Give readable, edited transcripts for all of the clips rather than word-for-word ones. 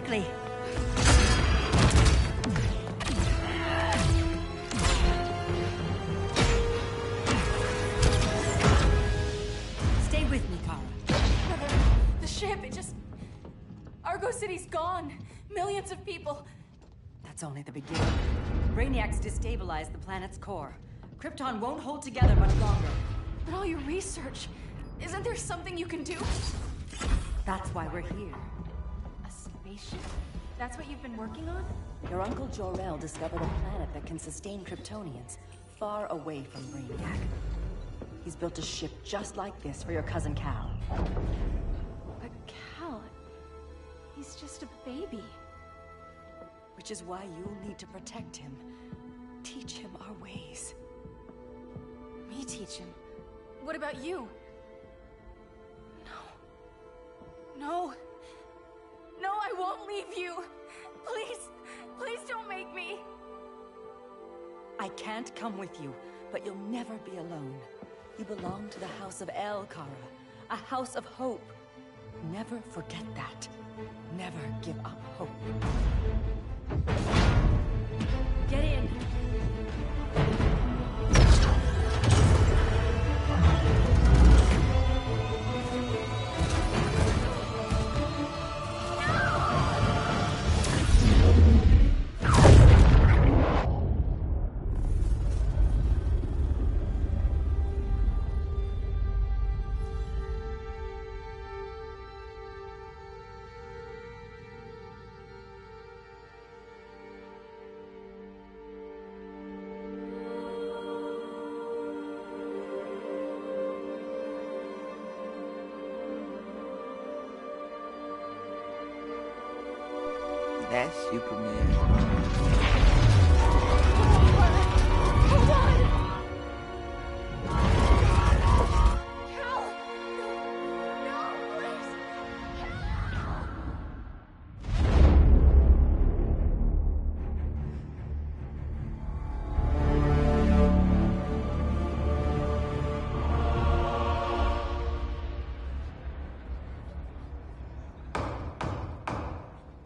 quickly. Stay with me, Kara. Brother, the ship, it just... Argo City's gone. Millions of people. That's only the beginning. Brainiac's destabilized the planet's core. Krypton won't hold together much longer. But all your research, isn't there something you can do? That's why we're here. A spaceship? That's what you've been working on? Your uncle Jor-El discovered a planet that can sustain Kryptonians, far away from Brainiac. He's built a ship just like this for your cousin Cal. But Cal... he's just a baby. Which is why you'll need to protect him. Teach him our ways. Me teach him? What about you? No. No, I won't leave you. Please, please don't make me. I can't come with you, but you'll never be alone. You belong to the House of El, Kara. A house of hope. Never forget that. Never give up hope. Get in. That's Superman. Hold on! Cal! No, please!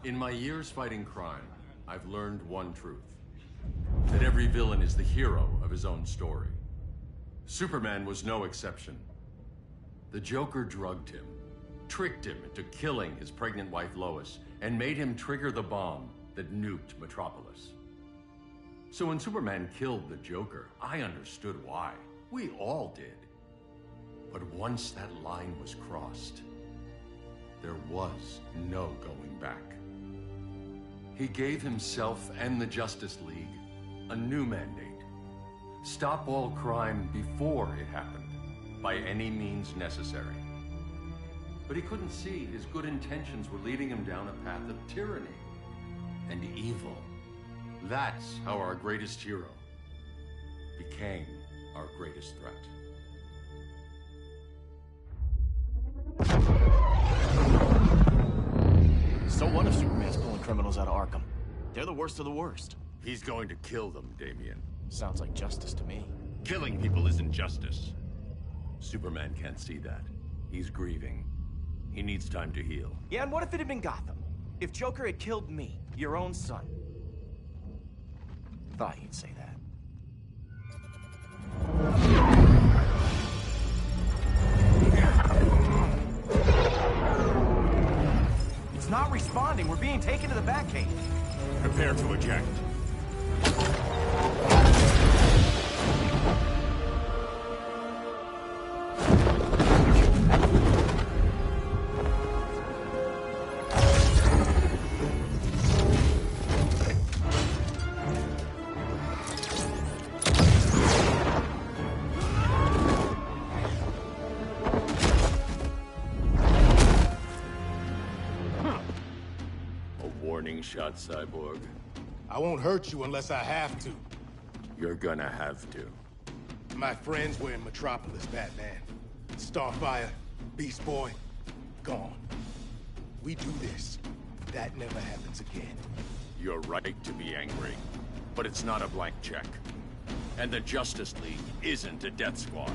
In my years fighting crime, I've learned one truth. That every villain is the hero of his own story. Superman was no exception. The Joker drugged him, tricked him into killing his pregnant wife Lois, and made him trigger the bomb that nuked Metropolis. So when Superman killed the Joker, I understood why. We all did. But once that line was crossed, there was no going back. He gave himself and the Justice League a new mandate. Stop all crime before it happened, by any means necessary. But he couldn't see his good intentions were leading him down a path of tyranny and evil. That's how our greatest hero became our greatest threat. So what if Superman's pulling criminals out of Arkham? They're the worst of the worst. He's going to kill them, Damian. Sounds like justice to me. Killing people isn't justice. Superman can't see that. He's grieving. He needs time to heal. Yeah, and what if it had been Gotham? If Joker had killed me, your own son? Thought you'd say that. It's not responding. We're being taken to the Batcave. Prepare to eject. Warning shot, Cyborg. I won't hurt you unless I have to. You're gonna have to. My friends were in Metropolis, Batman. Starfire, Beast Boy, gone. We do this. That never happens again. You're right to be angry, but it's not a blank check. And the Justice League isn't a death squad.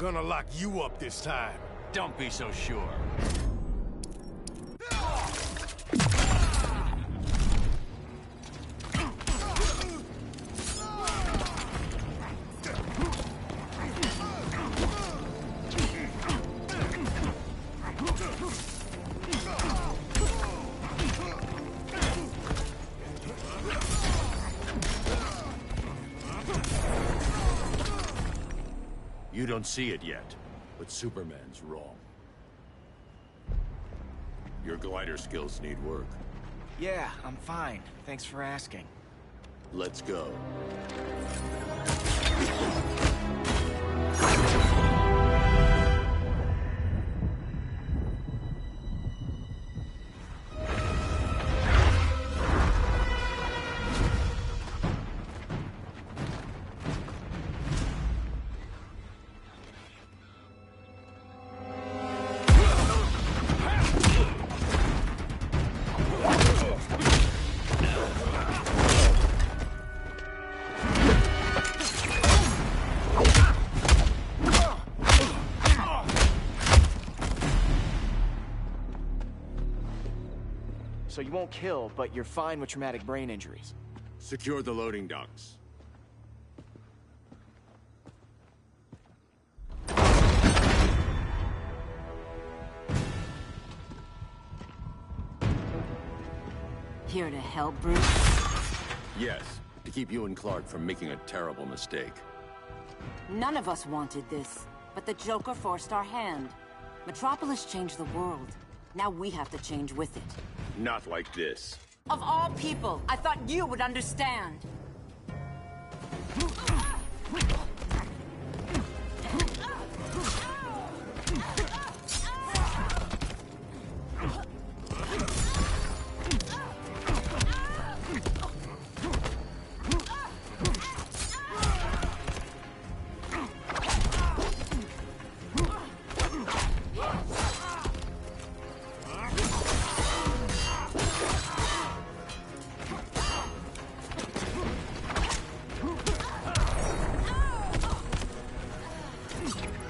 gonna lock you up this time. Don't be so sure. You don't see it yet, but Superman's wrong. Your glider skills need work. Yeah, I'm fine. Thanks for asking. Let's go. So you won't kill, but you're fine with traumatic brain injuries. Secure the loading docks. Here to help, Bruce? Yes, to keep you and Clark from making a terrible mistake. None of us wanted this, but the Joker forced our hand. Metropolis changed the world. Now we have to change with it. Not like this. Of all people, I thought you would understand.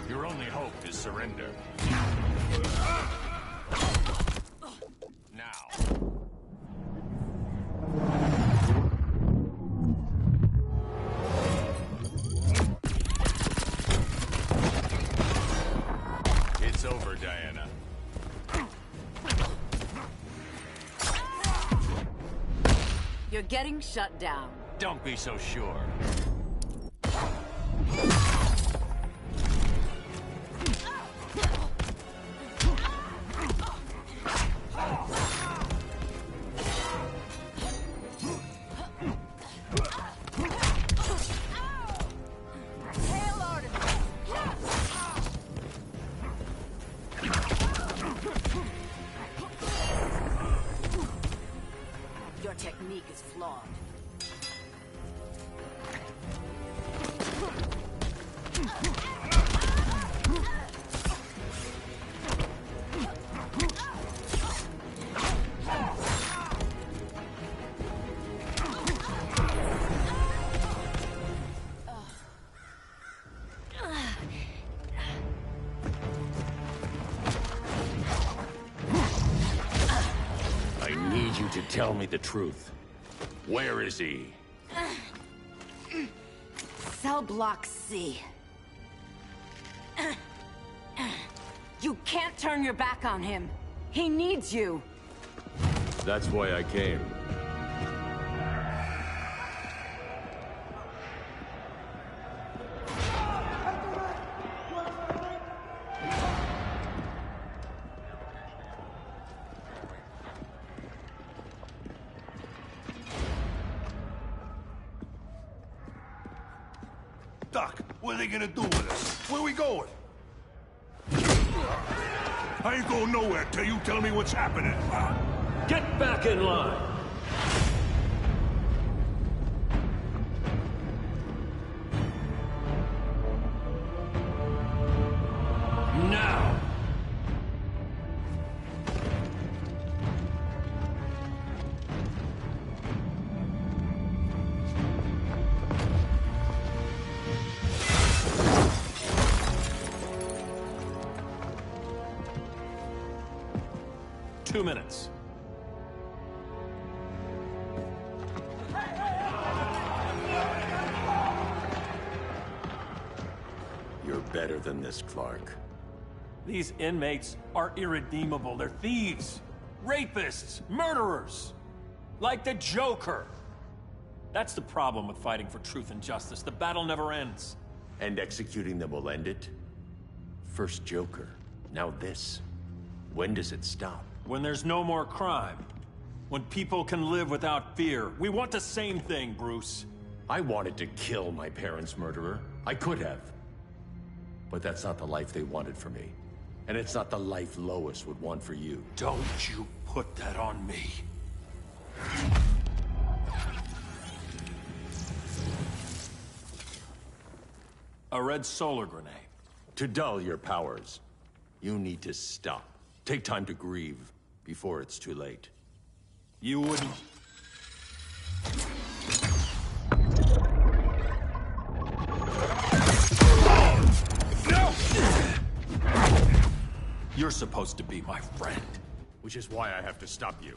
Your only hope is surrender. Now. It's over, Diana. You're getting shut down. Don't be so sure. Your technique is flawed. I need you to tell me the truth. Where is he? Cell block C. You can't turn your back on him. He needs you. That's why I came. Doc, what are they gonna do with us? Where we going? I ain't going nowhere till you tell me what's happening. Get back in line! Now! 2 minutes. You're better than this, Clark. These inmates are irredeemable. They're thieves, rapists, murderers. Like the Joker. That's the problem with fighting for truth and justice. The battle never ends. And executing them will end it? First Joker, now this. When does it stop? When there's no more crime. When people can live without fear. We want the same thing, Bruce. I wanted to kill my parents' murderer. I could have. But that's not the life they wanted for me. And it's not the life Lois would want for you. Don't you put that on me. A red solar grenade. To dull your powers, you need to stop. Take time to grieve before it's too late. You wouldn't... You're supposed to be my friend. Which is why I have to stop you.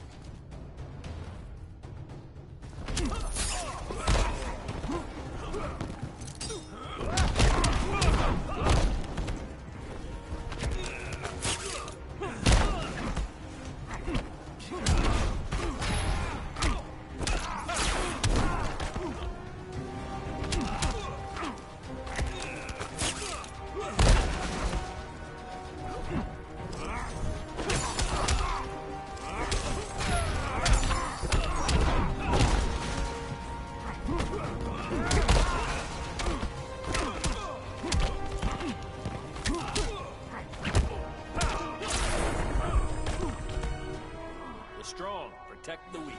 Protect the weak.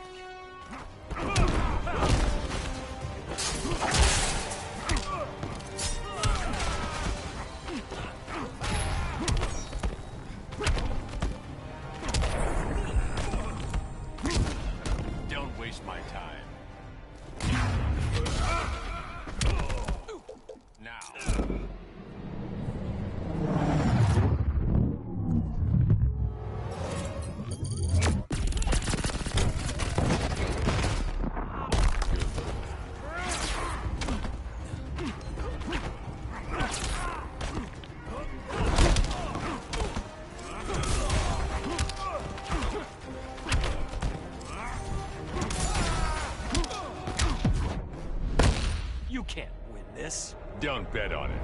Don't waste my time. Now. You can't win this. Don't bet on it.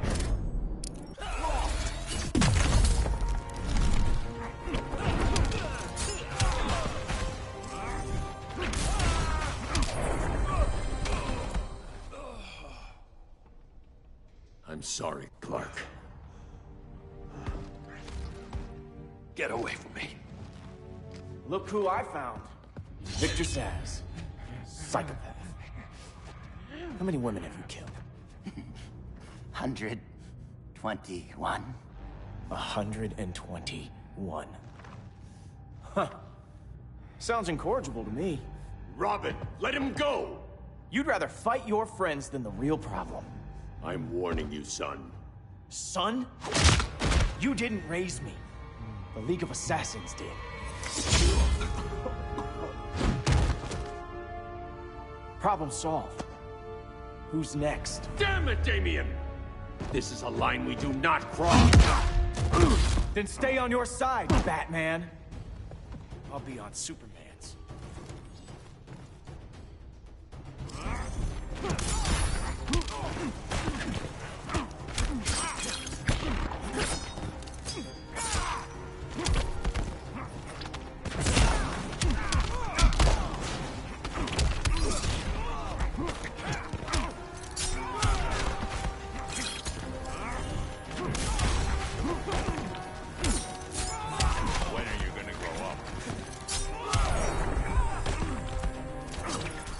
I'm sorry, Clark. Get away from me. Look who I found. Victor Zsasz. Psychopath. How many women have you killed? 121. 121. Huh. Sounds incorrigible to me. Robin, let him go! You'd rather fight your friends than the real problem. I'm warning you, son. Son? You didn't raise me. The League of Assassins did. Problem solved. Who's next? Damn it, Damien! This is a line we do not cross! Then stay on your side, Batman. I'll be on Superman's. When are you gonna grow up?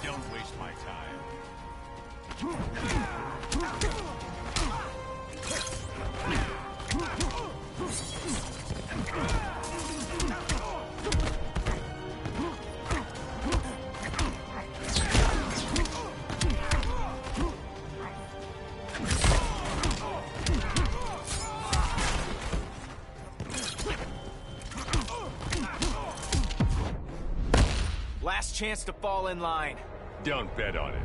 Don't waste my time. chance to fall in line. Don't bet on it.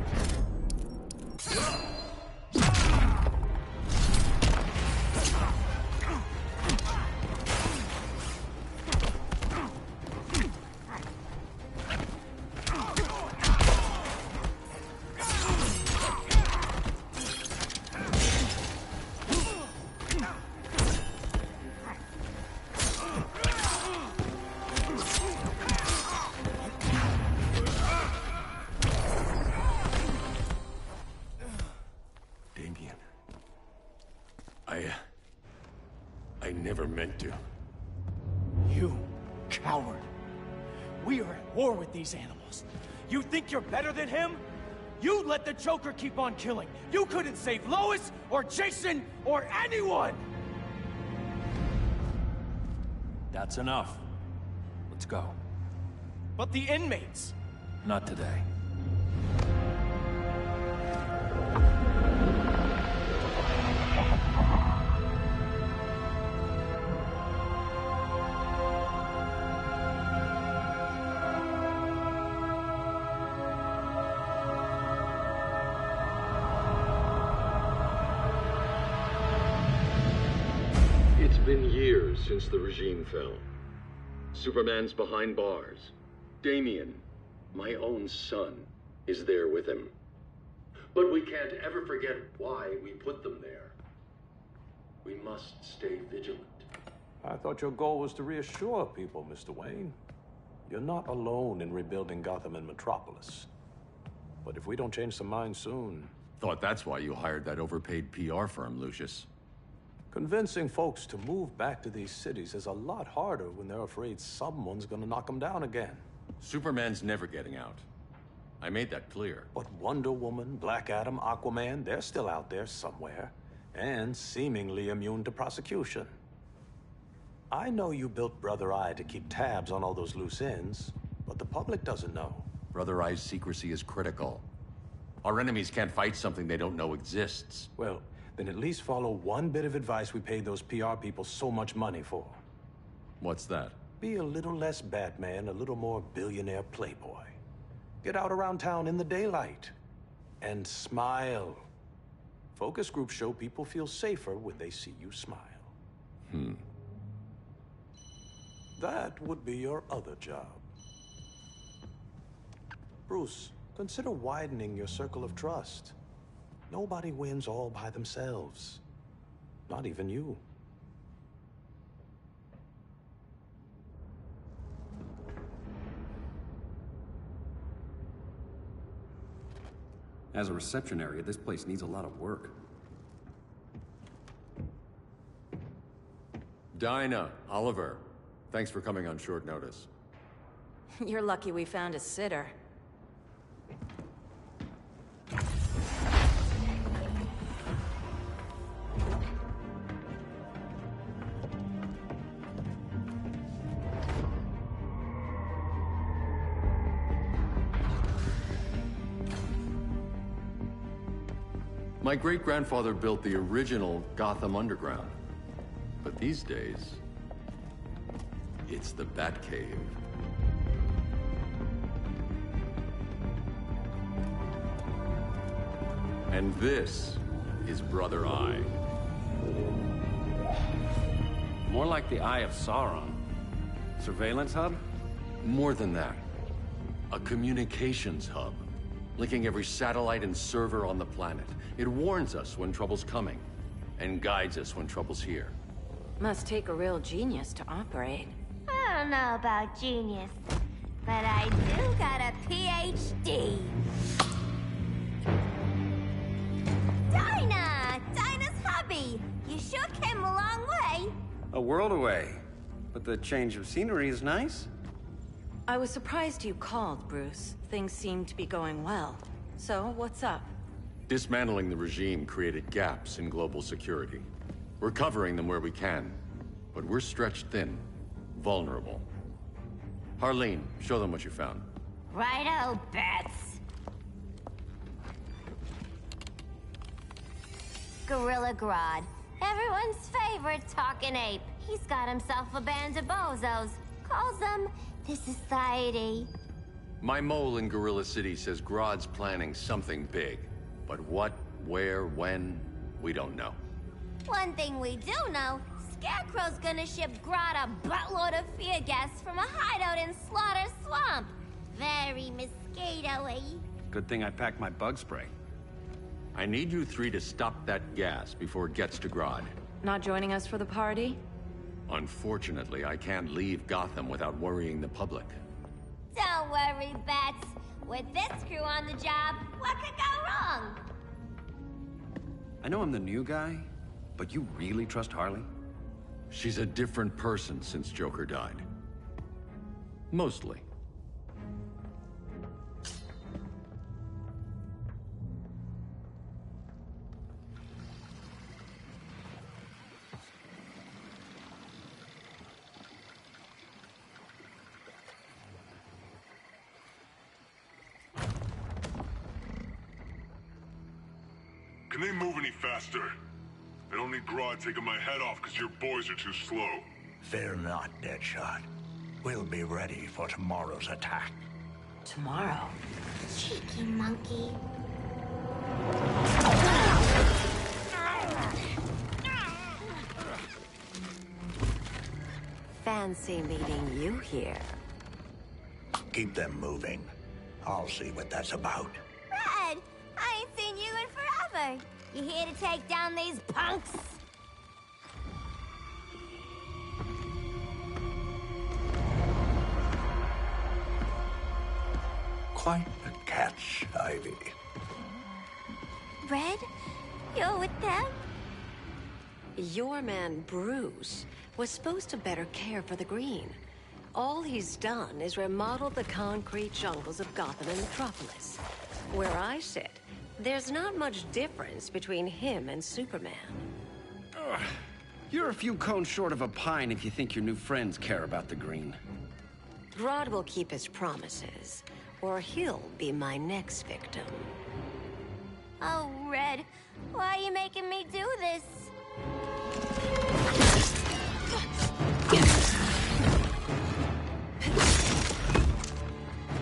I never meant to. You coward. We are at war with these animals. You think you're better than him? You let the Joker keep on killing. You couldn't save Lois, or Jason, or anyone! That's enough. Let's go. But the inmates! Not today. It's been years since the regime fell. Superman's behind bars. Damian, my own son, is there with him. But we can't ever forget why we put them there. We must stay vigilant. I thought your goal was to reassure people, Mr. Wayne. You're not alone in rebuilding Gotham and Metropolis. But if we don't change some minds soon... Thought that's why you hired that overpaid PR firm, Lucius. Convincing folks to move back to these cities is a lot harder when they're afraid someone's gonna knock them down again. Superman's never getting out. I made that clear. But Wonder Woman, Black Adam, Aquaman, they're still out there somewhere. And seemingly immune to prosecution. I know you built Brother Eye to keep tabs on all those loose ends, but the public doesn't know. Brother Eye's secrecy is critical. Our enemies can't fight something they don't know exists. Well, then at least follow one bit of advice we paid those PR people so much money for. What's that? Be a little less Batman, a little more billionaire playboy. Get out around town in the daylight. And smile. Focus groups show people feel safer when they see you smile. That would be your other job. Bruce, consider widening your circle of trust. Nobody wins all by themselves. Not even you. As a reception area, this place needs a lot of work. Dinah, Oliver, thanks for coming on short notice. You're lucky we found a sitter. My great-grandfather built the original Gotham Underground. But these days, it's the Batcave. And this is Brother Eye. More like the Eye of Sauron. Surveillance hub? More than that. A communications hub, linking every satellite and server on the planet. It warns us when trouble's coming, and guides us when trouble's here. Must take a real genius to operate. I don't know about genius, but I do got a PhD. Dinah's hubby! You sure came a long way. A world away. But the change of scenery is nice. I was surprised you called, Bruce. Things seem to be going well. So, what's up? Dismantling the regime created gaps in global security. We're covering them where we can, but we're stretched thin, vulnerable. Harleen, show them what you found. Righto, Bats. Gorilla Grodd. Everyone's favorite talking ape. He's got himself a band of bozos. Calls them the Society. My mole in Gorilla City says Grodd's planning something big. But what, where, when, we don't know. One thing we do know, Scarecrow's gonna ship Grodd a buttload of fear gas from a hideout in Slaughter Swamp. Very mosquito-y. Good thing I packed my bug spray. I need you three to stop that gas before it gets to Grodd. Not joining us for the party? Unfortunately, I can't leave Gotham without worrying the public. Don't worry, Bats. With this crew on the job, what could go wrong? I know I'm the new guy, but you really trust Harley? She's a different person since Joker died. Mostly. Can they move any faster? I don't need Grodd taking my head off because your boys are too slow. Fear not, Deadshot. We'll be ready for tomorrow's attack. Tomorrow? Cheeky monkey. Fancy meeting you here. Keep them moving. I'll see what that's about. Red, I ain't seen you in forever. You here to take down these punks? Quite a catch, Ivy. Red, you're with them? Your man, Bruce, was supposed to better care for the Green. All he's done is remodel the concrete jungles of Gotham and Metropolis. Where I sit, there's not much difference between him and Superman. You're a few cones short of a pine if you think your new friends care about the Green. Grodd will keep his promises, or he'll be my next victim. Oh, Red, why are you making me do this?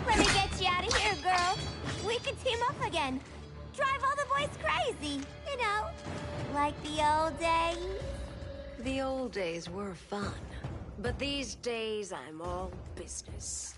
Let me get you out of here, girl. We can team up again. Drive all the boys crazy, you know, like the old days. The old days were fun, but these days I'm all business.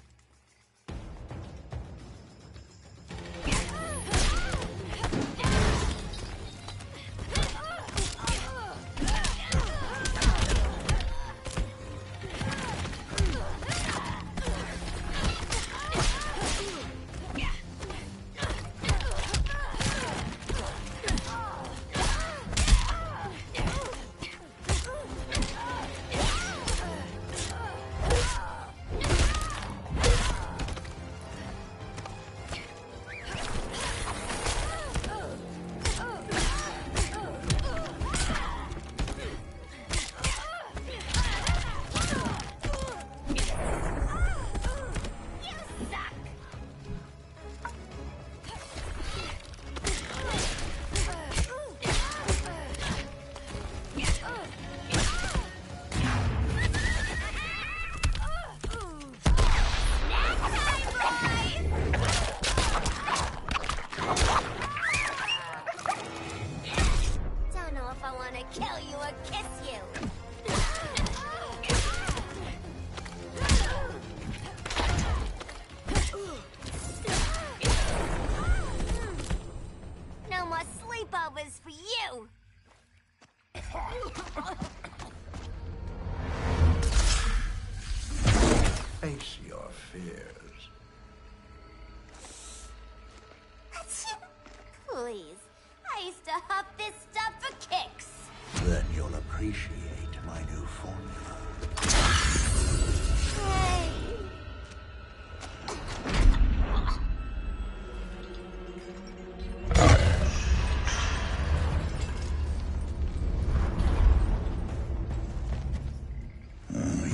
Face your fears. Please, I used to huff this stuff for kicks. Then you'll appreciate my new formula. Hey.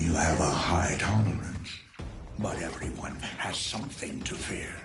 You have a high tolerance, but everyone has something to fear.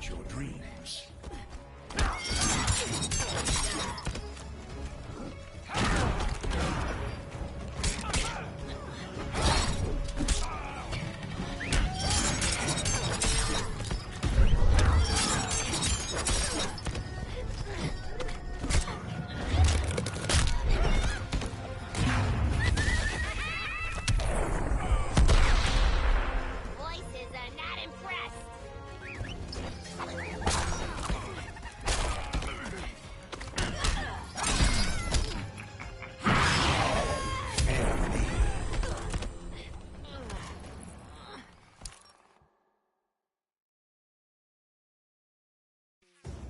your dreams. Voices are not impressed.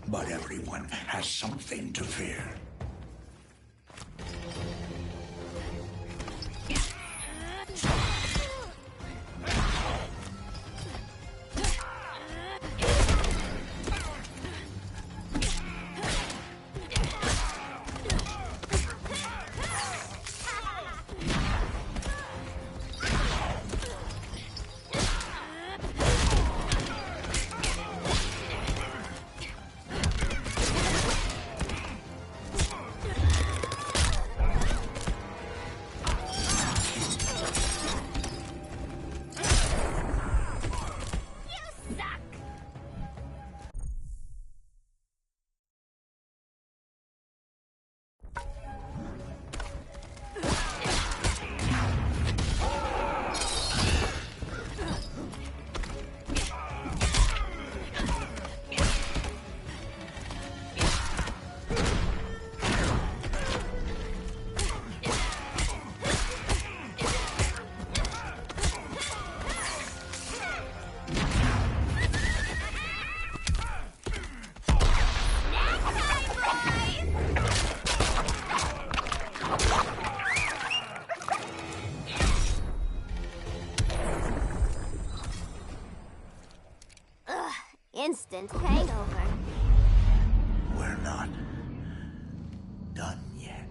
But everyone has something to fear. Instant hangover. We're not done yet.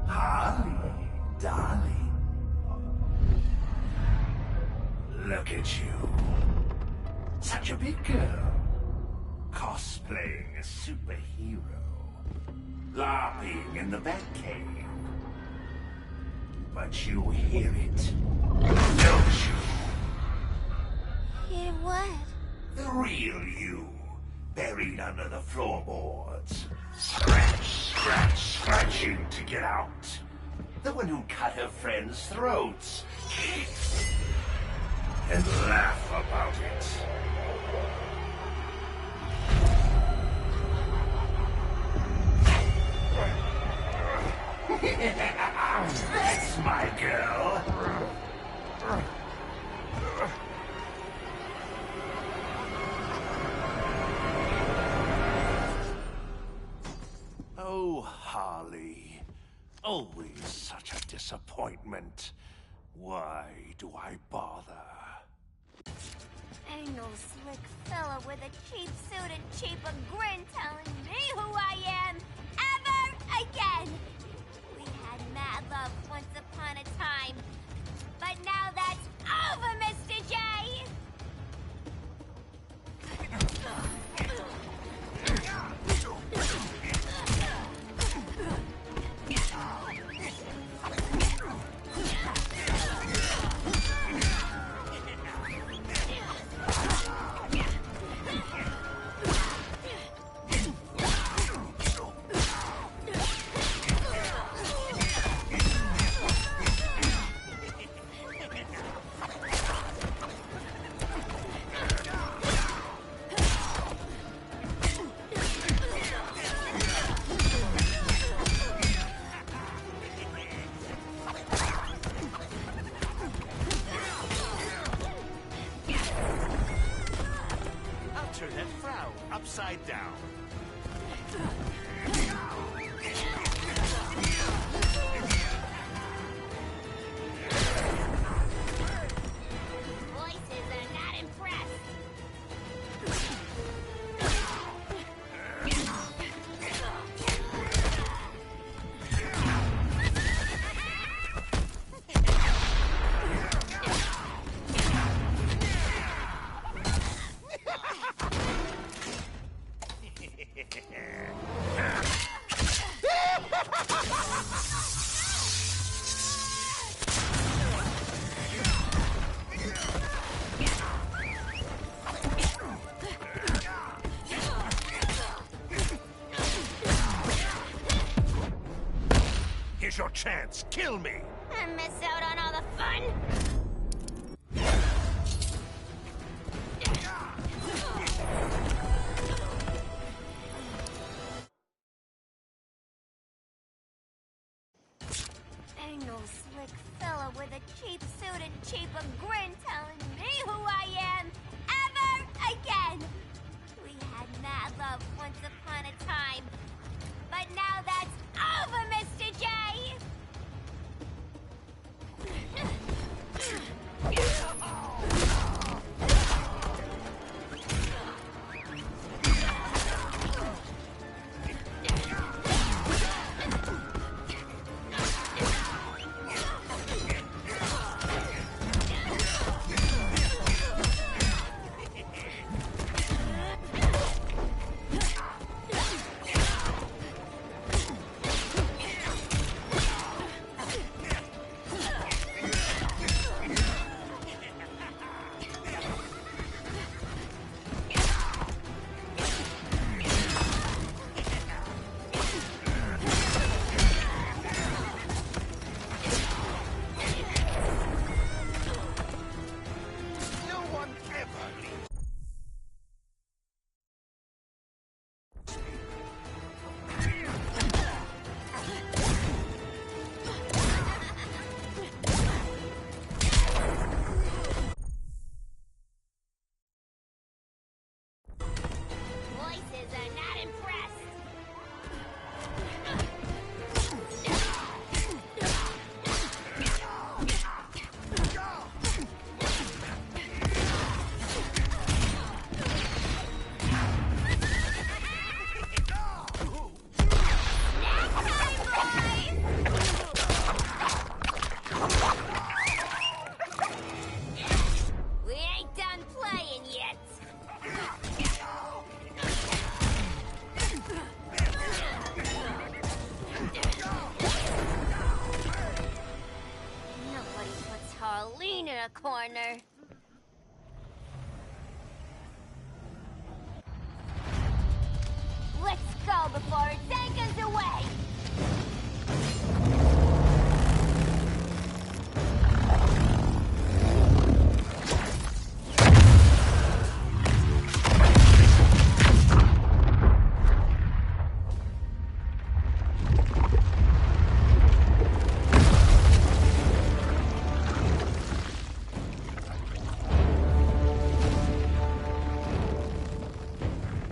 Harley, darling. Look at you. Such a big girl. Cosplaying a superhero. LARPing in the Batcave. But you hear it, don't you? Hear what? The real you, buried under the floorboards. Scratch, scratch, scratching to get out. The one who cut her friends' throats. And laugh about it. That's my girl. Oh, Harley. Always such a disappointment. Why do I bother? Ain't no slick fella with a cheap suit and cheaper grin telling me who I am ever again. We had mad love once upon a time, but now that's over, Mr. J. frown upside down. Voices are not impressed. Here's your chance. Kill me. I miss out on all the fun. Ain't no slick fella with a cheap suit and cheaper grin telling me who I am ever again. We had mad love once upon a time, but now that's over, Mr. J. Voices are not impressed. We ain't done playing yet. Nobody puts Harleen in a corner. Let's go before it takes us away.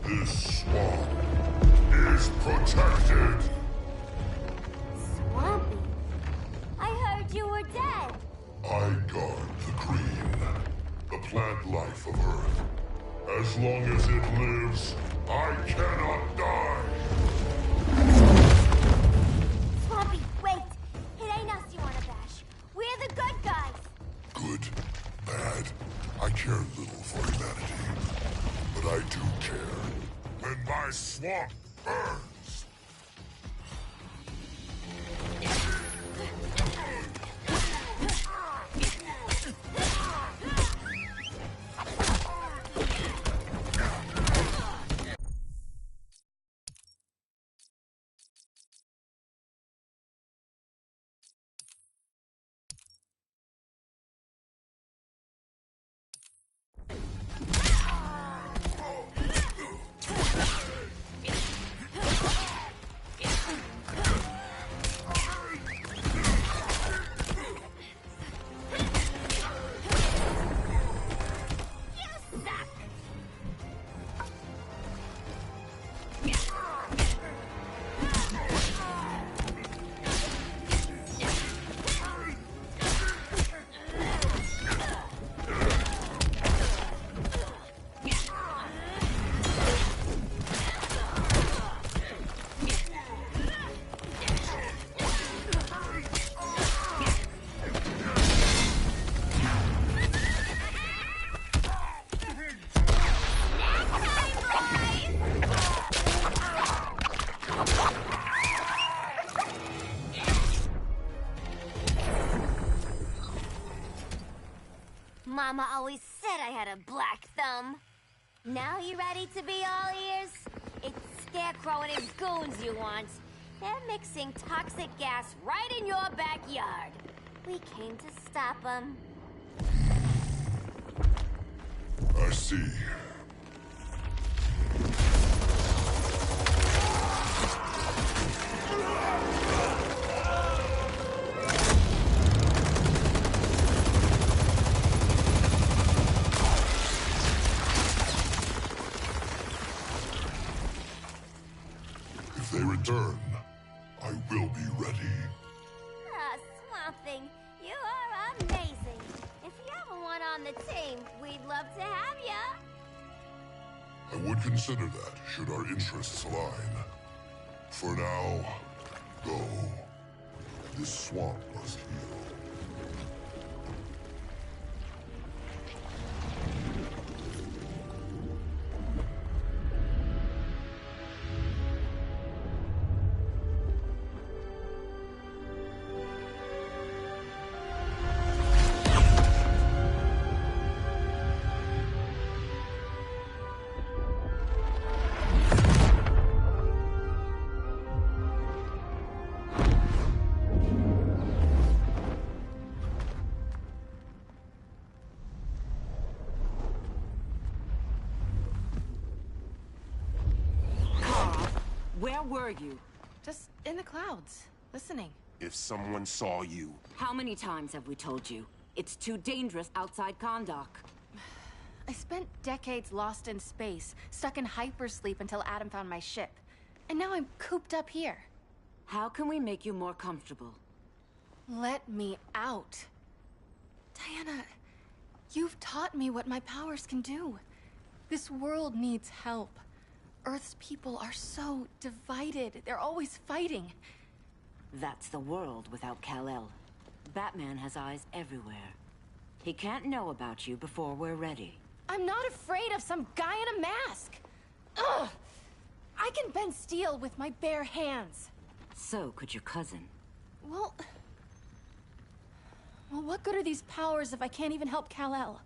This swamp is protected. Swampy? I heard you were dead. I guard the green, the plant life of Earth. As long as it lives, I cannot die. Swampy, wait! It ain't us you wanna bash. We're the good guys. Good, bad, I care little for humanity. But I do care when my swamp burns. Mama always said I had a black thumb. Now you ready to be all ears? It's Scarecrow and his goons you want. They're mixing toxic gas right in your backyard. We came to stop them. I see. If they return, I will be ready. Ah, Swamp Thing, you are amazing. If you ever want on the team, we'd love to have ya. I would consider that, should our interests align. For now, go. This swamp must heal. Where were you? Just in the clouds, listening. If someone saw you... How many times have we told you? It's too dangerous outside Kahndaq. I spent decades lost in space, stuck in hypersleep until Adam found my ship. And now I'm cooped up here. How can we make you more comfortable? Let me out. Diana, you've taught me what my powers can do. This world needs help. Earth's people are so divided. They're always fighting. That's the world without Kal-El. Batman has eyes everywhere. He can't know about you before we're ready. I'm not afraid of some guy in a mask. Ugh! I can bend steel with my bare hands. So could your cousin. Well, what good are these powers if I can't even help Kal-El?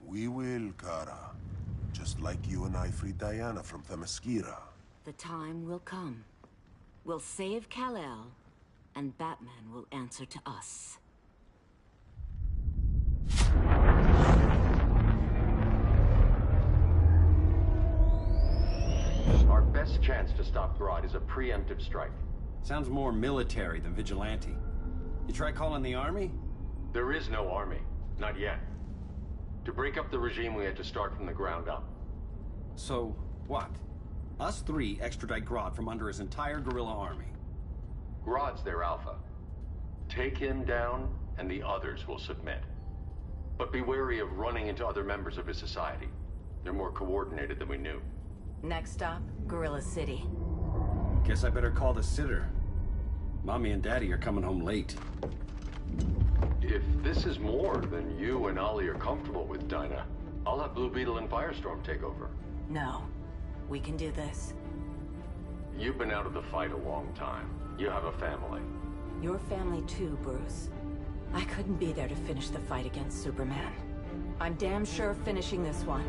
We will, Kara. Just like you and I freed Diana from Themyscira. The time will come. We'll save Kal-El, and Batman will answer to us. Our best chance to stop Grodd is a preemptive strike. Sounds more military than vigilante. You try calling the army? There is no army. Not yet. To break up the regime, we had to start from the ground up. So, what? Us three extradite Grodd from under his entire guerrilla army. Grodd's their alpha. Take him down, and the others will submit. But be wary of running into other members of his society. They're more coordinated than we knew. Next stop, Gorilla City. Guess I better call the sitter. Mommy and Daddy are coming home late. If this is more than you and Ollie are comfortable with, Dinah, I'll have Blue Beetle and Firestorm take over. No. We can do this. You've been out of the fight a long time. You have a family. Your family too, Bruce. I couldn't be there to finish the fight against Superman. I'm damn sure finishing this one.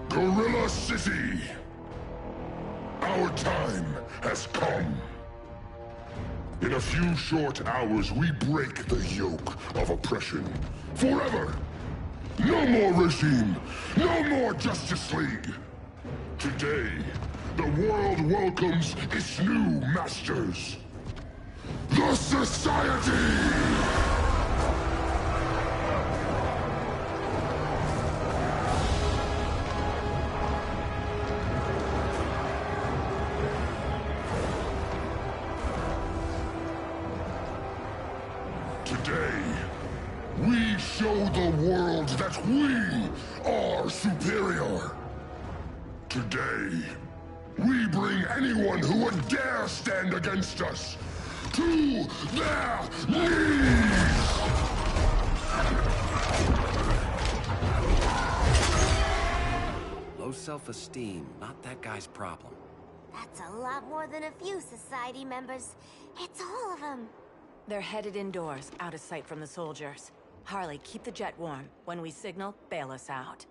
Gorilla City! Our time has come. In a few short hours, we break the yoke of oppression. Forever! No more regime! No more Justice League! Today, the world welcomes its new masters. The Society! Today, we show the world We are superior. Today, we bring anyone who would dare stand against us to their knees! Low self-esteem, not that guy's problem. That's a lot more than a few society members. It's all of them. They're headed indoors, out of sight from the soldiers. Harley, keep the jet warm. When we signal, bail us out.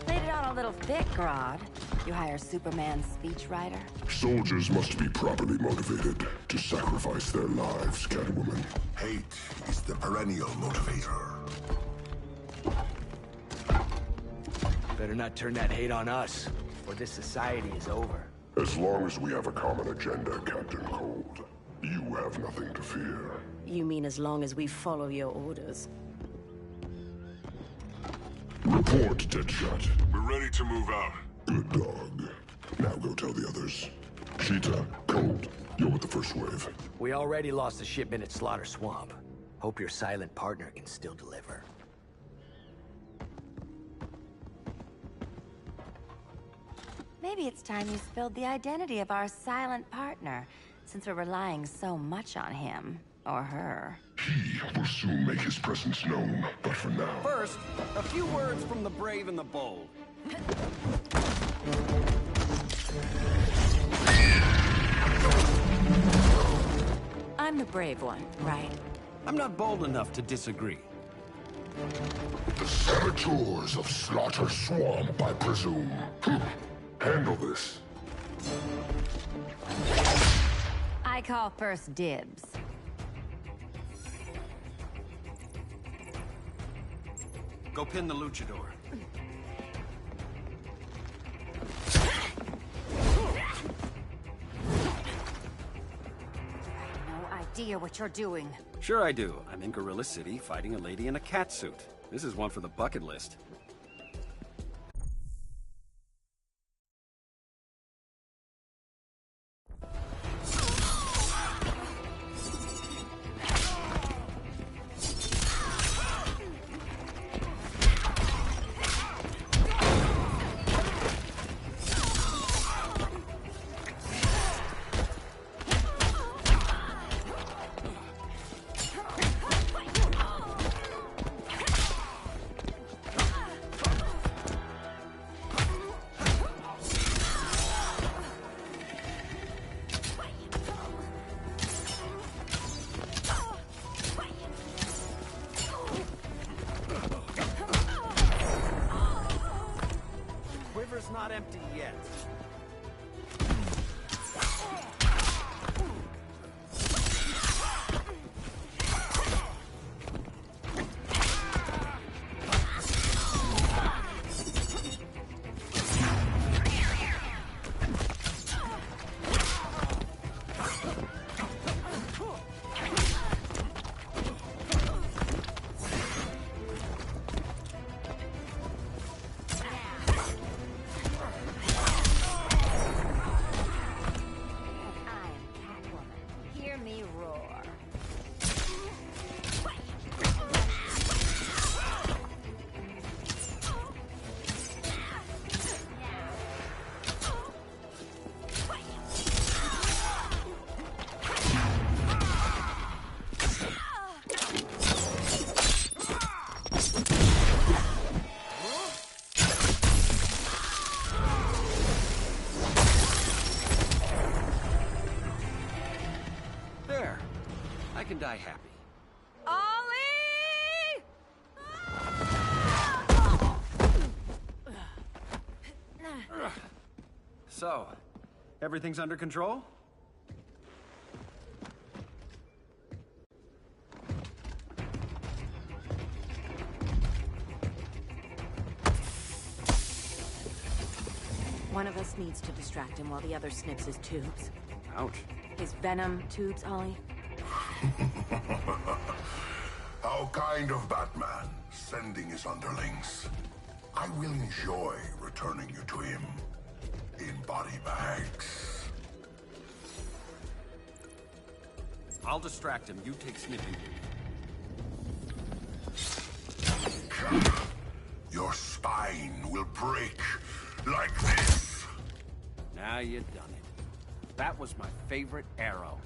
Played it on a little thick, Grodd. You hire Superman's speechwriter? Soldiers must be properly motivated to sacrifice their lives, Catwoman. Hate is the perennial motivator. Better not turn that hate on us, or this society is over. As long as we have a common agenda, Captain Cold, you have nothing to fear. You mean as long as we follow your orders? Report, Deadshot. We're ready to move out. Good dog. Now go tell the others. Cheetah, Cold, you're with the first wave. We already lost a shipment at Slaughter Swamp. Hope your silent partner can still deliver. Maybe it's time you spilled the identity of our silent partner, since we're relying so much on him. Or her. He will soon make his presence known, but for now... First, a few words from the brave and the bold. I'm the brave one, right? I'm not bold enough to disagree. The saboteurs of Slaughter Swamp, I presume. Handle this. I call first dibs. Go pin the luchador. No idea what you're doing. Sure I do. I'm in Gorilla City fighting a lady in a cat suit. This is one for the bucket list. Not empty yet. I can die happy. Ollie! So, everything's under control? One of us needs to distract him while the other snips his tubes. Ouch. His venom tubes, Ollie? How kind of Batman, sending his underlings. I will enjoy returning you to him in body bags. I'll distract him. You take sniffing. Your spine will break like this. Now you've done it. That was my favorite arrow.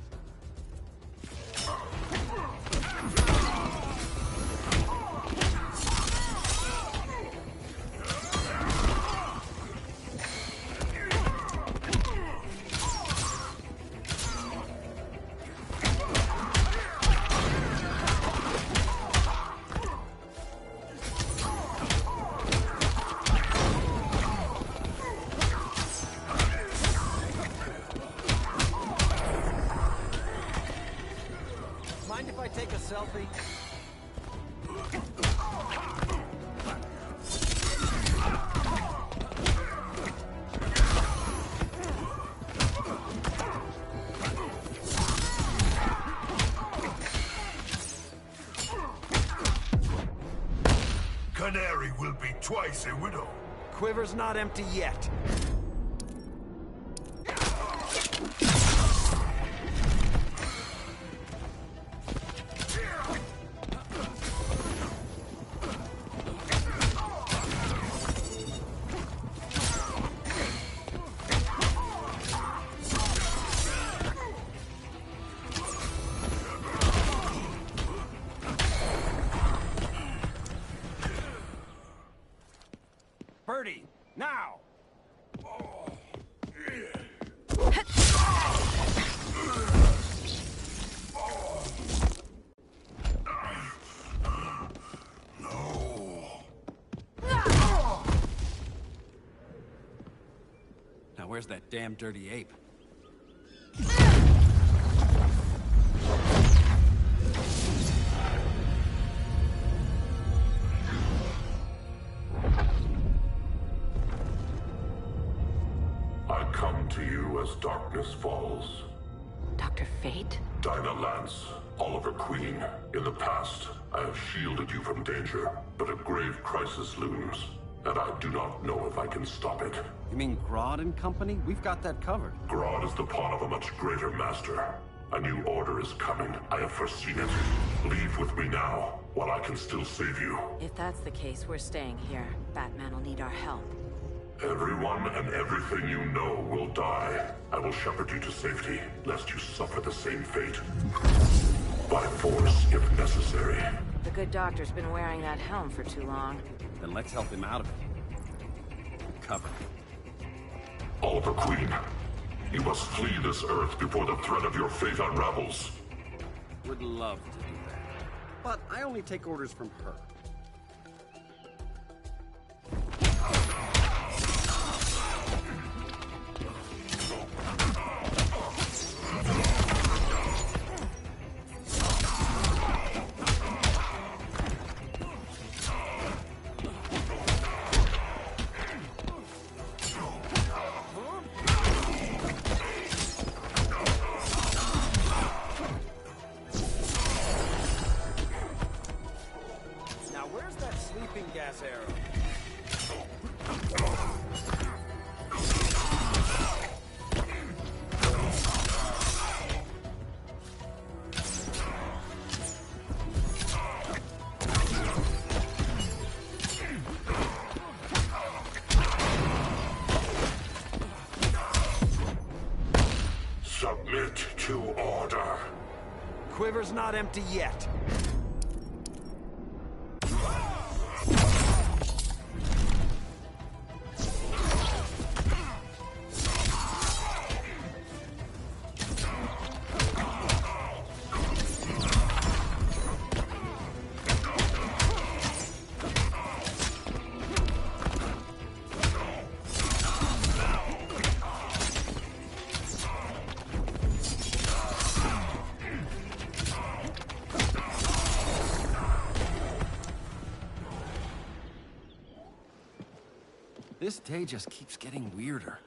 Mind if I take a selfie? Canary will be twice a widow. Quiver's not empty yet. Birdie, now! Now where's that damn dirty ape? I come to you as darkness falls. Dr. Fate? Dinah Lance, Oliver Queen. In the past, I have shielded you from danger, but a grave crisis looms, and I do not know if I can stop it. You mean Grodd and company? We've got that covered. Grodd is the pawn of a much greater master. A new order is coming. I have foreseen it. Leave with me now, while I can still save you. If that's the case, we're staying here. Batman will need our help. Everyone and everything you know will die. I will shepherd you to safety, lest you suffer the same fate. By force, if necessary. The good doctor's been wearing that helm for too long. Then let's help him out of it. Cover. Oliver Queen, you must flee this Earth before the threat of your fate unravels. Would love to do that. But I only take orders from her. Gas arrow. Submit to order. Quiver's not empty yet. This day just keeps getting weirder.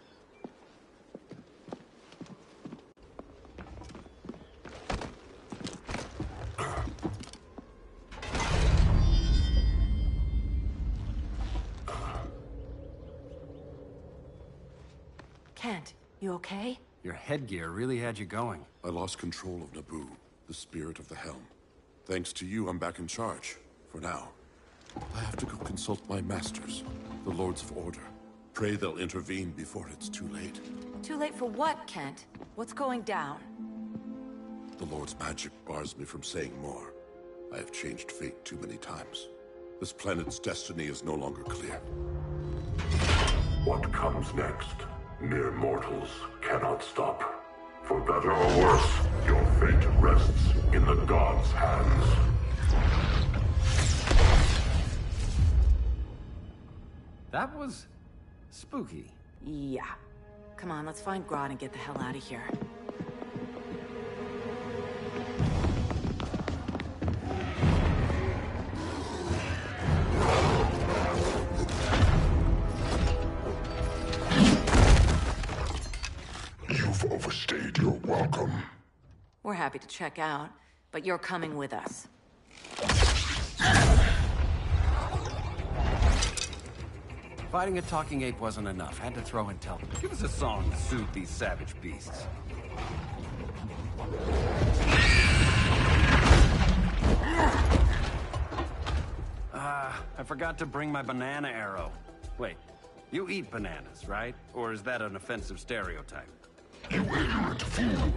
Kent, you okay? Your headgear really had you going. I lost control of Naboo. The spirit of the helm. Thanks to you, I'm back in charge. For now. I have to go consult my masters, the Lords of Order. Pray they'll intervene before it's too late. Too late for what, Kent? What's going down? The Lord's magic bars me from saying more. I have changed fate too many times. This planet's destiny is no longer clear. What comes next, mere mortals cannot stop. For better or worse, your fate rests in the gods' hands. That was spooky. Yeah. Come on, let's find Grodd and get the hell out of here. You've overstayed your welcome. We're happy to check out, but you're coming with us. Fighting a talking ape wasn't enough. Had to throw in Tell. Give us a song to soothe these savage beasts. I forgot to bring my banana arrow. Wait, you eat bananas, right? Or is that an offensive stereotype? You ignorant fool!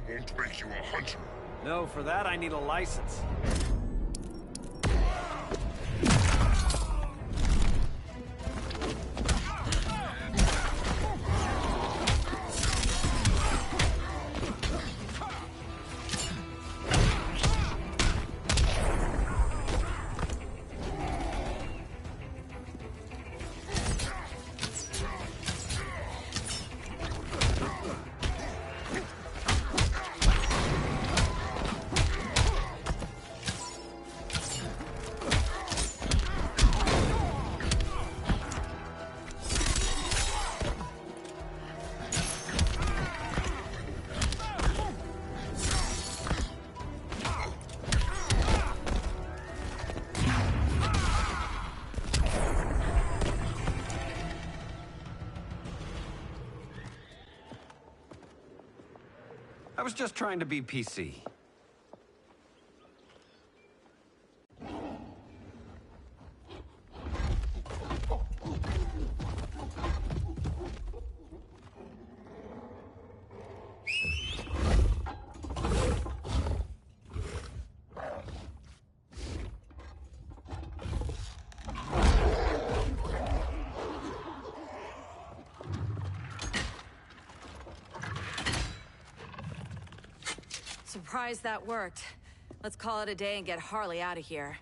Won't make you a hunter. No, for that I need a license. I was just trying to be PC. Surprised that worked. Let's call it a day and get Harley out of here.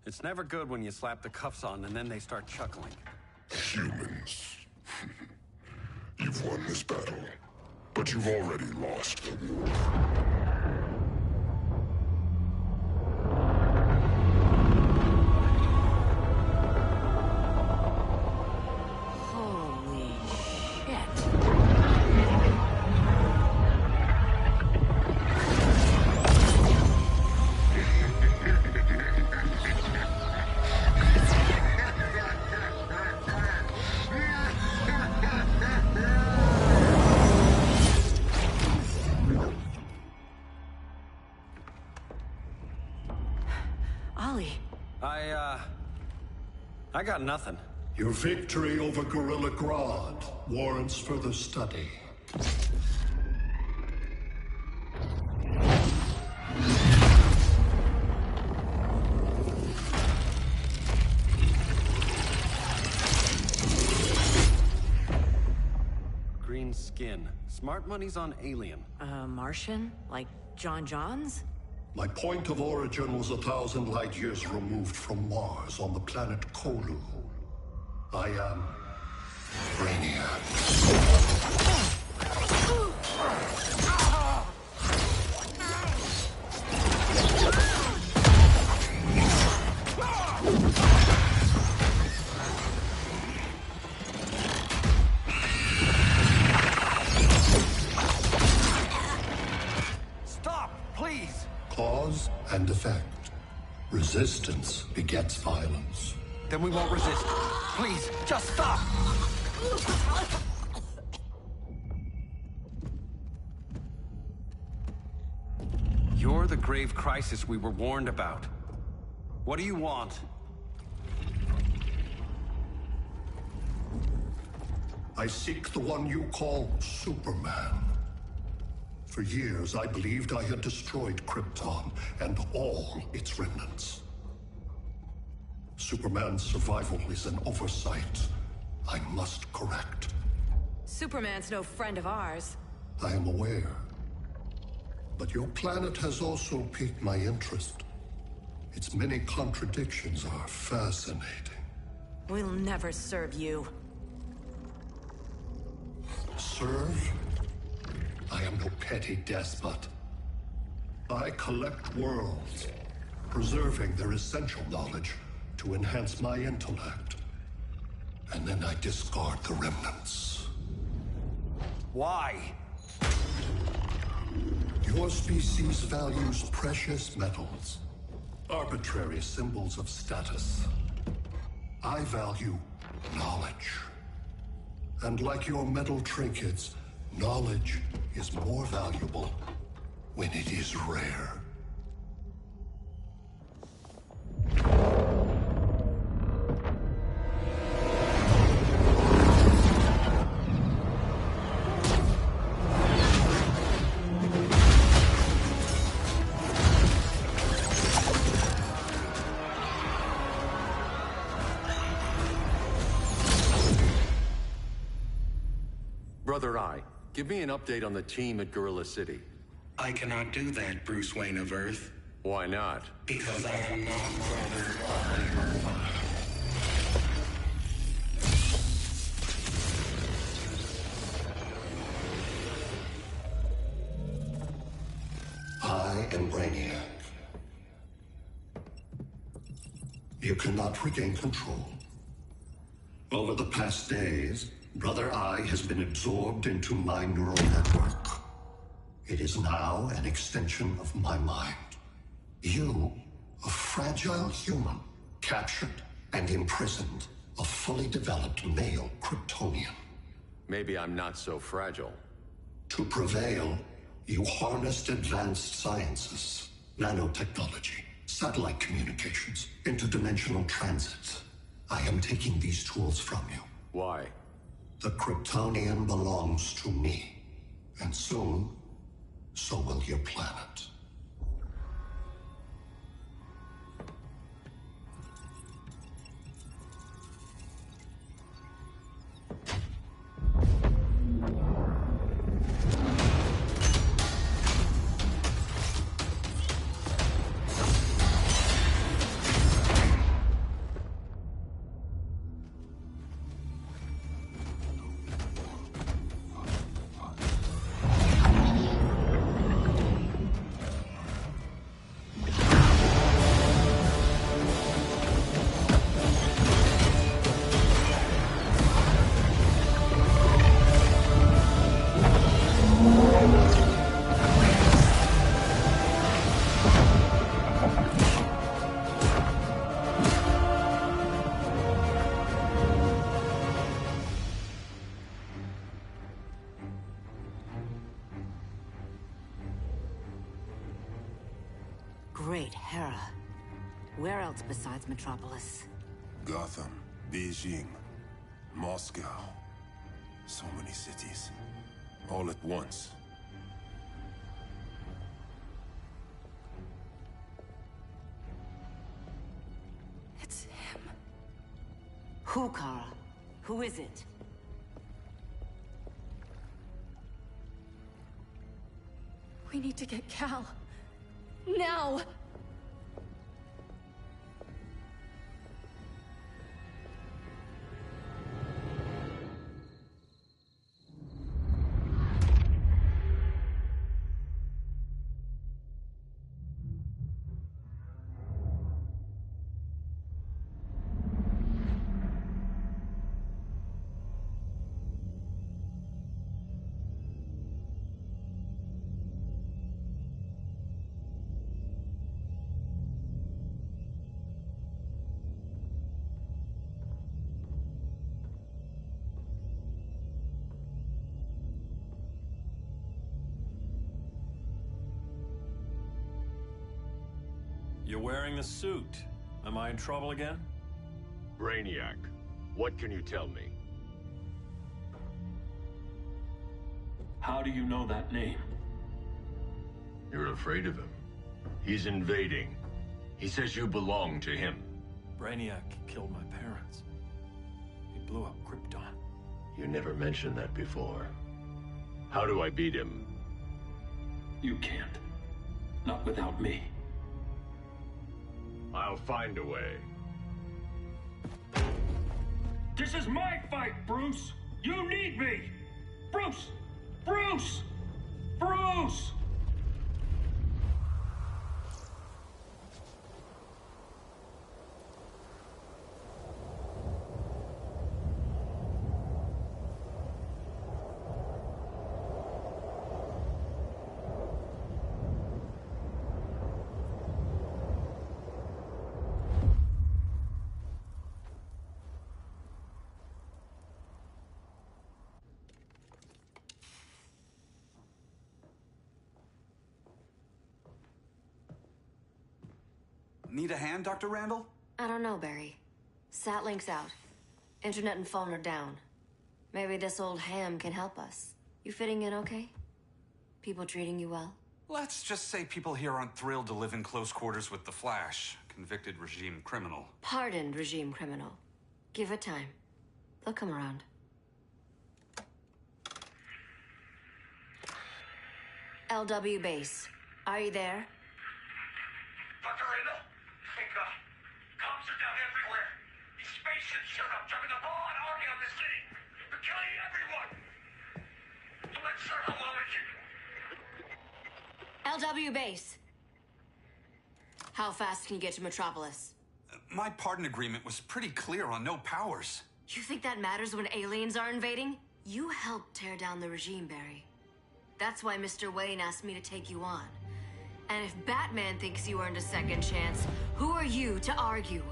It's never good when you slap the cuffs on and then they start chuckling. Humans. You've won this battle, but you've already lost the war. I got nothing. Your victory over Gorilla Grodd warrants further study. Green skin. Smart money's on alien. Martian? Like John Johns? My point of origin was 1,000 light years removed from Mars on the planet Kolu. I am Brainiac. Stop, please! Cause and effect. Resistance begets violence. Then we won't resist. Please, just stop! You're the grave crisis we were warned about. What do you want? I seek the one you call Superman. For years, I believed I had destroyed Krypton and all its remnants. Superman's survival is an oversight I must correct. Superman's no friend of ours. I am aware. But your planet has also piqued my interest. Its many contradictions are fascinating. We'll never serve you. Serve? I am no petty despot. I collect worlds, preserving their essential knowledge to enhance my intellect. And then I discard the remnants. Why? Your species values precious metals, arbitrary symbols of status. I value knowledge. And like your metal trinkets, knowledge is more valuable when it is rare. Brother Eye, give me an update on the team at Gorilla City. I cannot do that, Bruce Wayne of Earth. Why not? Because I am not Brother I am Brainiac. You cannot regain control. Over the past days, Brother Eye has been absorbed into my neural network. It is now an extension of my mind. You, a fragile human, captured and imprisoned a fully developed male Kryptonian. Maybe I'm not so fragile. To prevail, you harnessed advanced sciences, nanotechnology, satellite communications, interdimensional transit. I am taking these tools from you. Why? The Kryptonian belongs to me. And soon, so will your planet. Great Hera. Where else besides Metropolis? Gotham, Beijing, Moscow. So many cities. All at once. It's him. Who, Kara? Who is it? We need to get Cal. Now! You're wearing the suit. Am I in trouble again? Brainiac, what can you tell me? How do you know that name? You're afraid of him. He's invading. He says you belong to him. Brainiac killed my parents. He blew up Krypton. You never mentioned that before. How do I beat him? You can't. Not without me. I'll find a way. This is my fight, Bruce! You need me! Bruce! Bruce! Bruce! Need a hand, Dr. Randall? I don't know, Barry. Satlink's out. Internet and phone are down. Maybe this old ham can help us. You fitting in okay? People treating you well? Let's just say people here aren't thrilled to live in close quarters with the Flash, convicted regime criminal. Pardoned regime criminal. Give it time. They'll come around. LW base. Are you there? Dr. Randall? Thank God. Cops are down everywhere. These spaceships showed up, dropping a ball and army on the city. They're killing everyone. I'm not sure how long it can... LW base. How fast can you get to Metropolis? My pardon agreement was pretty clear on no powers. You think that matters when aliens are invading? You helped tear down the regime, Barry. That's why Mr. Wayne asked me to take you on. And if Batman thinks you earned a second chance, who are you to argue?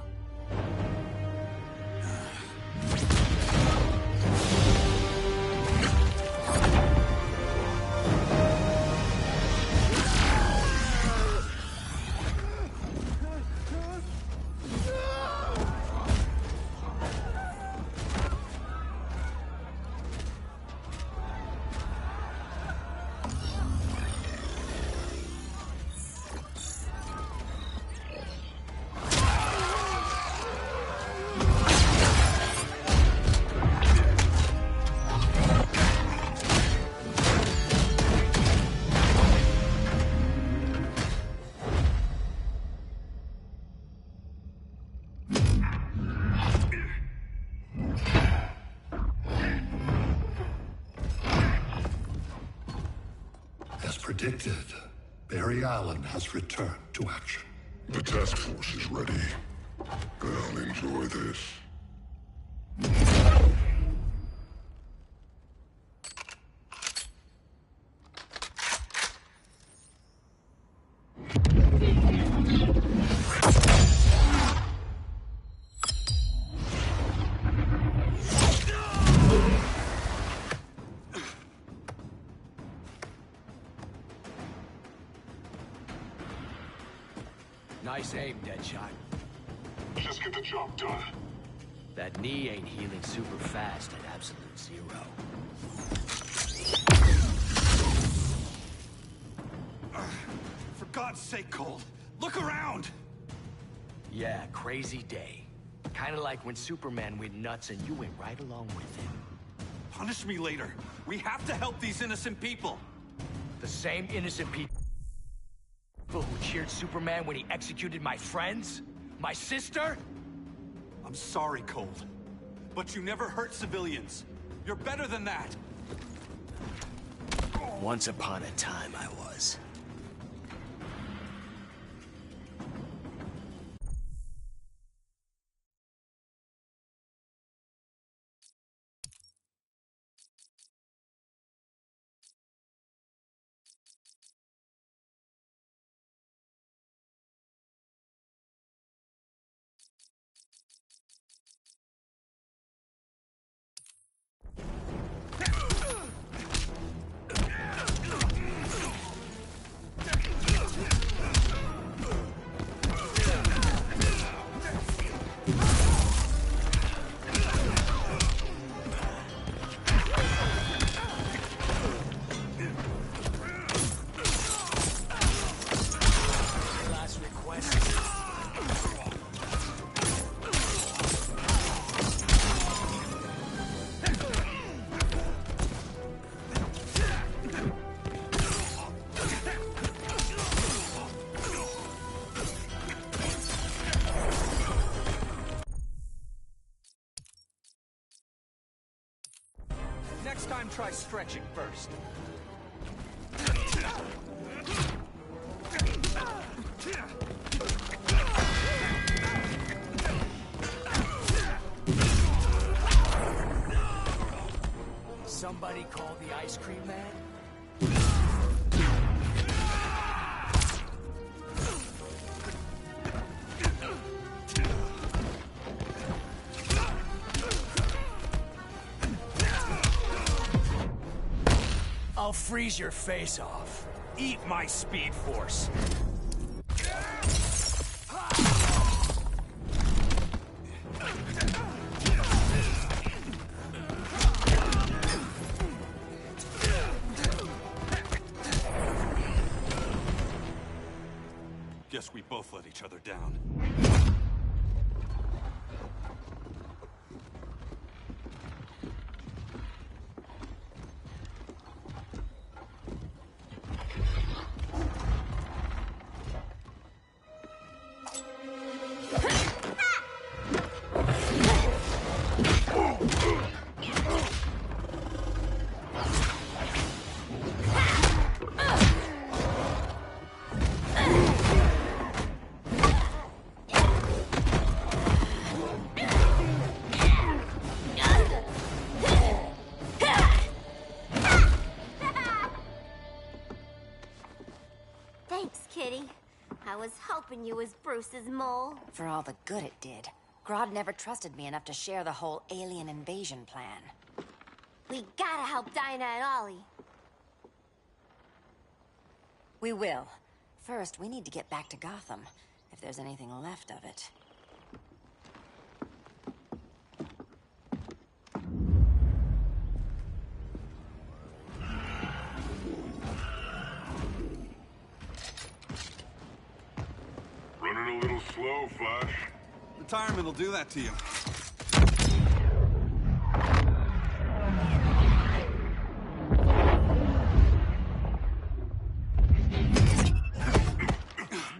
Predicted, Barry Allen has returned to action. The task force is ready. I'll enjoy this. Nice aim, Deadshot. Just get the job done. That knee ain't healing super fast at absolute zero. For God's sake, Cole, look around! Yeah, crazy day. Kinda like when Superman went nuts and you went right along with him. Punish me later. We have to help these innocent people. The same innocent people who cheered Superman when he executed my friends? My sister? I'm sorry, Cole. But you never hurt civilians. You're better than that. Once upon a time, I was. Next time, try stretching first. Somebody call the ice cream man? I'll freeze your face off. Eat my speed force. Guess we both let each other down. Thanks, Kitty. I was hoping you was Bruce's mole. For all the good it did. Grodd never trusted me enough to share the whole alien invasion plan. We gotta help Dinah and Ollie. We will. First, we need to get back to Gotham, if there's anything left of it. Running a little slow, Flash. Retirement will do that to you.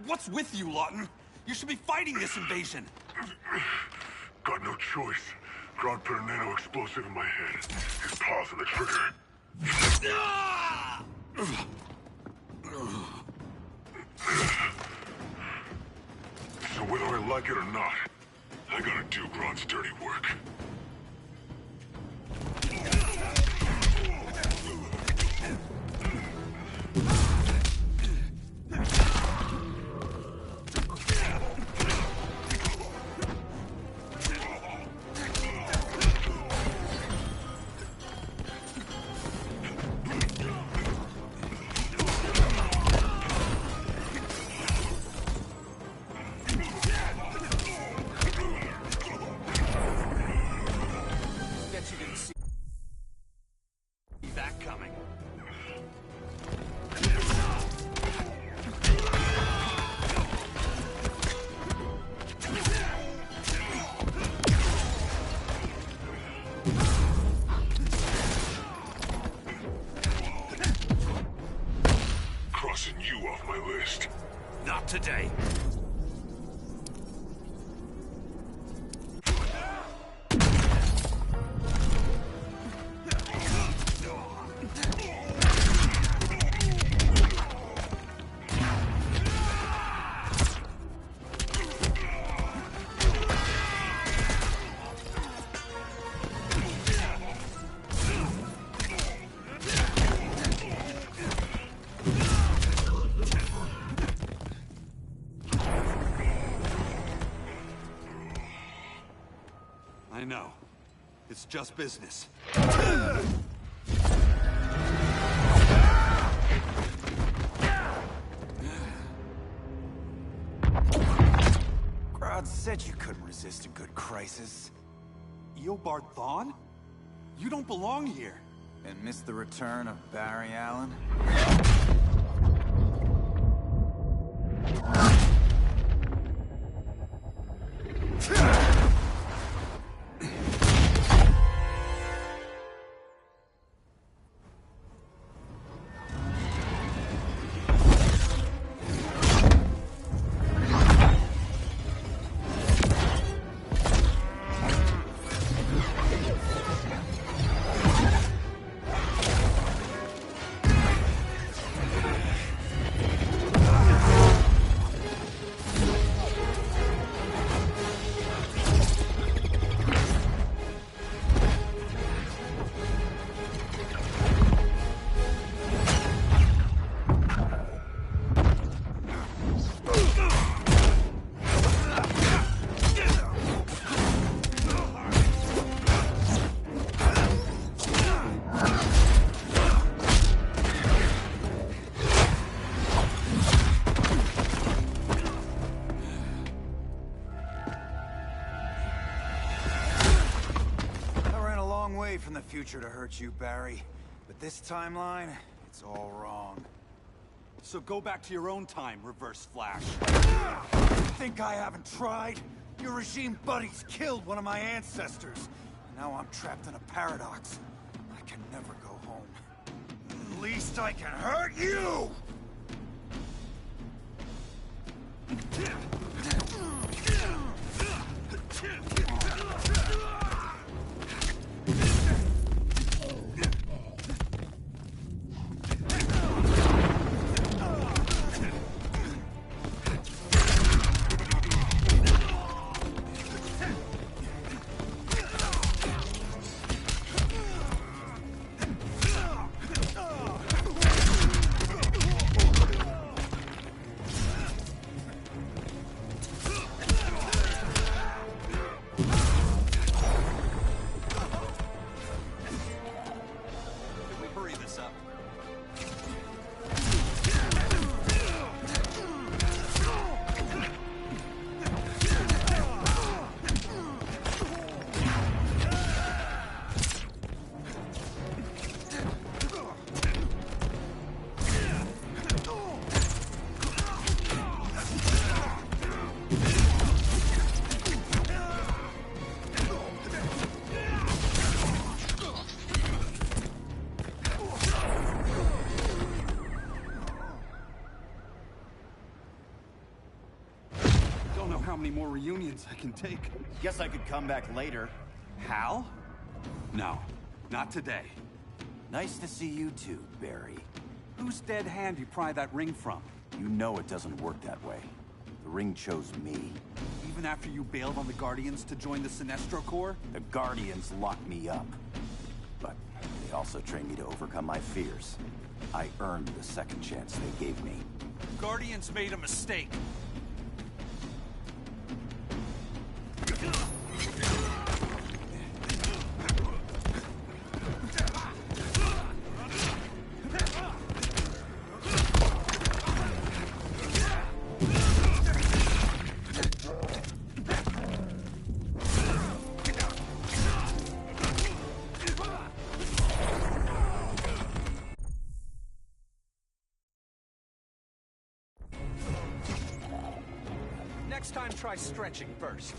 What's with you, Lawton? You should be fighting this invasion. Got no choice. Grodd put a nano explosive in my head. His paws on the trigger. So whether I like it or not, I gotta do Grodd's dirty work. out today. I know. It's just business. Crowd said you couldn't resist a good crisis. Eobard Thawne? You don't belong here. And miss the return of Barry Allen? From the future to hurt you, Barry. But this timeline, it's all wrong. So go back to your own time, Reverse Flash. Think I haven't tried? Your regime buddies killed one of my ancestors. And now I'm trapped in a paradox. I can never go home. At least I can hurt you! How many more reunions I can take. Guess I could come back later. Hal? No, not today. Nice to see you too, Barry. Whose dead hand you pry that ring from? You know it doesn't work that way. The ring chose me. Even after you bailed on the Guardians to join the Sinestro Corps? The Guardians locked me up. But they also trained me to overcome my fears. I earned the second chance they gave me. Guardians made a mistake. Next time, try stretching first.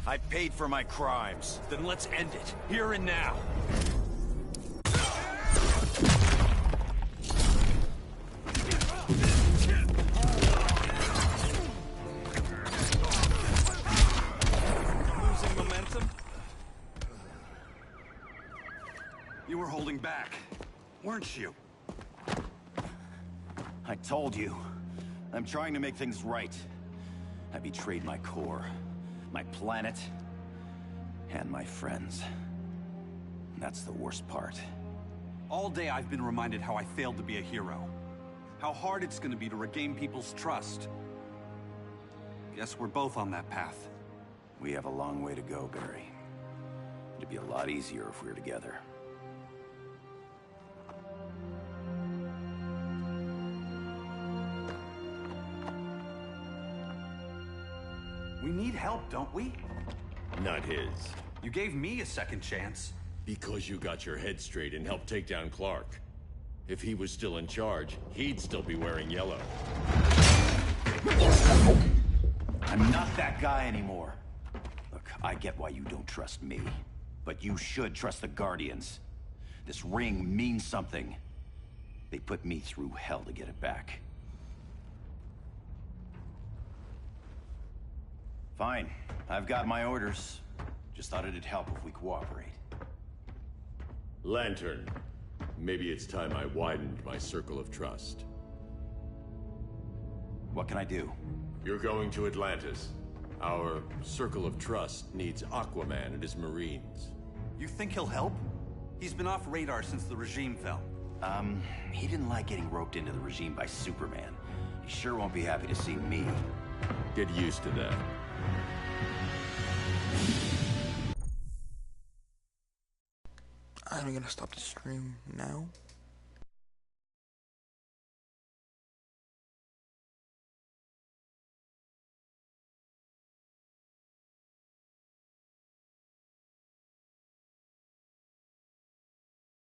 I paid for my crimes. Then let's end it, here and now. Losing momentum? You were holding back, weren't you? I told you. I'm trying to make things right. I betrayed my core, my planet, and my friends. That's the worst part. All day I've been reminded how I failed to be a hero. How hard it's gonna be to regain people's trust. Guess we're both on that path. We have a long way to go, Barry. It'd be a lot easier if we were together. We need help, don't we? Not his. You gave me a second chance. Because you got your head straight and helped take down Clark. If he was still in charge, he'd still be wearing yellow. I'm not that guy anymore. Look, I get why you don't trust me. But you should trust the Guardians. This ring means something. They put me through hell to get it back. Fine. I've got my orders. Just thought it'd help if we cooperate. Lantern. Maybe it's time I widened my circle of trust. What can I do? You're going to Atlantis. Our circle of trust needs Aquaman and his Marines. You think he'll help? He's been off radar since the regime fell. He didn't like getting roped into the regime by Superman. He sure won't be happy to see me. Get used to that. I'm gonna stop the stream now.